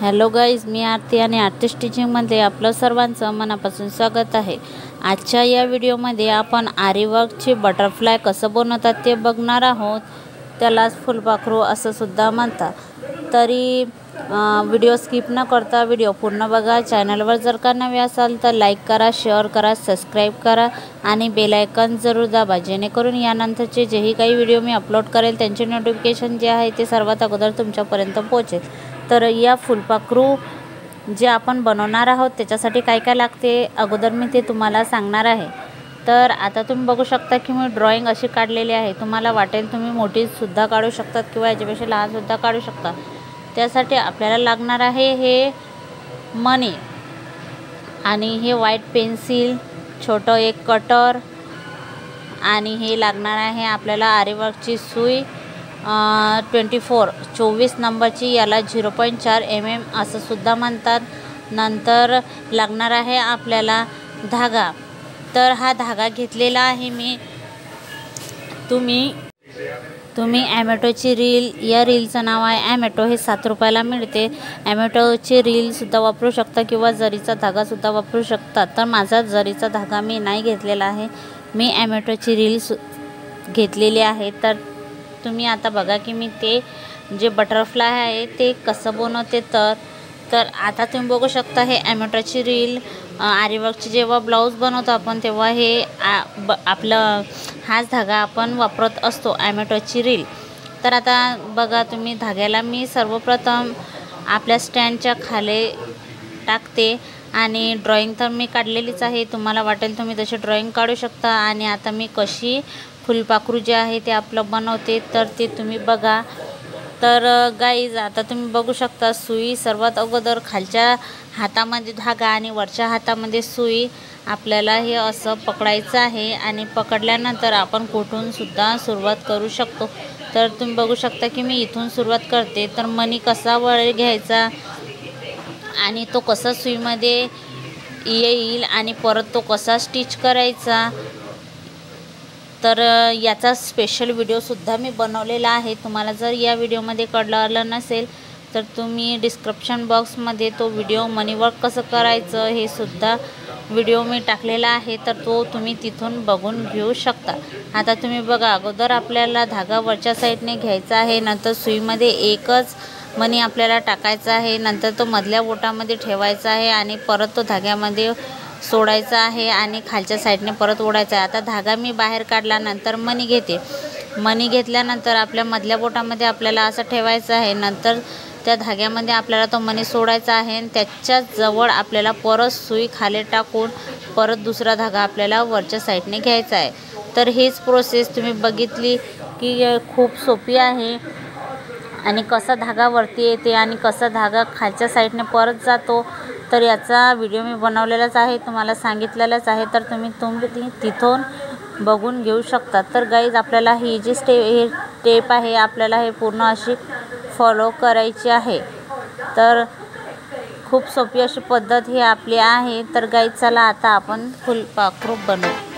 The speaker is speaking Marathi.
हॅलो गाईज, मी आरती आणि आरती स्टिचिंगमध्ये आपलं सर्वांचं मनापासून स्वागत आहे। आजच्या या व्हिडिओमध्ये आपण आरी वर्कची बटरफ्लाय कसं बनवतात ते बघणार आहोत। त्यालाच फुलपाखरू असं सुद्धा म्हणतात। तरी व्हिडिओ स्किप न करता व्हिडिओ पूर्ण बघा। चॅनलवर जर का नवे असाल तर लाईक करा, शेअर करा, सबस्क्राईब करा आणि बेल आयकॉन जरूर दाबा, जेणेकरून यानंतरचे जेही काही व्हिडिओ मी अपलोड करेल त्यांचे नोटिफिकेशन जे आहे ते सर्वात अगोदर तुमच्यापर्यंत पोहोचेल। तर या फुलपाखरू जे आपण बनवणार आहोत त्याच्यासाठी काय काय लागते अगोदर मी ते तुम्हाला सांगणार आहे। तर आता तुम्ही बघू शकता की मी ड्रॉइंग अशी काढलेली आहे। तुम्हाला वाटेल तुम्ही मोठी सुद्धा काढू शकतात किंवा याच्यापेक्षा लहान सुद्धा काढू शकता। त्यासाठी आपल्याला लागणार आहे हे मणी आणि हे व्हाईट पेन्सिल, छोटं एक कटर आणि हे लागणार आहे आपल्याला आरी वर्कची सुई 24 नंबरची, याला 0.4 mm असं सुद्धा म्हणतात। नंतर लागणार आहे आपल्याला धागा। तर हा धागा घेतलेला आहे मी। तुम्ही ॲमेटोची रील, या रीलचं नाव आहे ॲमेटो, हे 7 रुपयाला मिळते। ॲमेटोची रीलसुद्धा वापरू शकता किंवा जरीचा धागासुद्धा वापरू शकता। तर माझा जरीचा धागा मी नाही घेतलेला आहे, मी ॲमेटोची रील घेतलेली आहे। तर तुम्ही आता बघा की मी ते जे बटरफ्लाय आहे ते कसं बनवते। तर आता तुम्ही बघू शकता हे ॲमेटोची रील, आरी वर्कची जेव्हा ब्लाऊज बनवतो आपण तेव्हा हे आपलं हाच धागा आपण वापरत असतो, ॲमेटोची रील। तर आता बघा तुम्ही धाग्याला मी सर्वप्रथम आपल्या स्टँडच्या खाली टाकते आणि ड्रॉइंग तर मी काढलेलीच आहे, तुम्हाला वाटेल तुम्ही तशी ड्रॉइंग काढू शकता। आणि आता मी कशी फुलपाखरू जे आहे ते आपलं बनवते तर ते तुम्ही बघा। तर गाईज आता तुम्ही बघू शकता सुई सर्वात अगोदर खालच्या हातामध्ये धागा आणि वरच्या हातामध्ये सुई आपल्याला हे असं पकडायचं आहे आणि पकडल्यानंतर आपण कुठून सुद्धा सुरुवात करू शकतो। तर तुम्ही बघू शकता की मी इथून सुरुवात करते। तर मणी कसा वर घ्यायचा आणि तो कसा सुईमध्ये येईल आणि परत तो कसा स्टिच करायचा, तर याचा स्पेशल व्हिडिओसुद्धा मी बनवलेला आहे। तुम्हाला जर या व्हिडिओमध्ये कळलं नसेल तर तुम्ही डिस्क्रिप्शन बॉक्समध्ये तो व्हिडिओ मनी वर्क कसं करायचं हे सुद्धा व्हिडिओ मी टाकलेला आहे, तर तो तुम्ही तिथून बघून घेऊ शकता। आता तुम्ही बघा, अगोदर आपल्याला धागा वरच्या साईडने घ्यायचा आहे, नंतर सुईमध्ये एकच मणी आपल्याला टाकायचा आहे, नंतर तो मधल्या बोटामध्ये ठेवायचा आहे आणि परत तो धाग्यामध्ये सोडायचा आहे आणि खालच्या साईडने परत ओढायचा आहे। आता धागा मी बाहेर काढल्यानंतर मणी घेते। मणी घेतल्यानंतर आपल्या मधल्या बोटामध्ये आपल्याला असं ठेवायचं आहे, नंतर त्या धाग्यामध्ये आपल्याला तो मणी सोडायचा आहे आणि त्याच्याच जवळ आपल्याला परत सुई खाली टाकून परत दुसरा धागा आपल्याला वरच्या साईडने घ्यायचा आहे। तर हीच प्रोसेस तुम्ही बघितली की खूप सोपी आहे आणि कसा धागा वरती येते आणि कसा धागा खालच्या साईडने परत जातो तर याचा व्हिडिओ मी बनवलेलाच आहे, तुम्हाला सांगितलेलंच आहे। तर तुम्ही तिथून बघून घेऊ शकता। तर गाईज आपल्याला ही जी स्टेप आहे आपल्याला हे पूर्ण अशी फॉलो करायची आहे। तर खूप सोपी अशी पद्धत ही आपली आहे। तर गाईज चला आता आपण फुलपाखरू बनवू।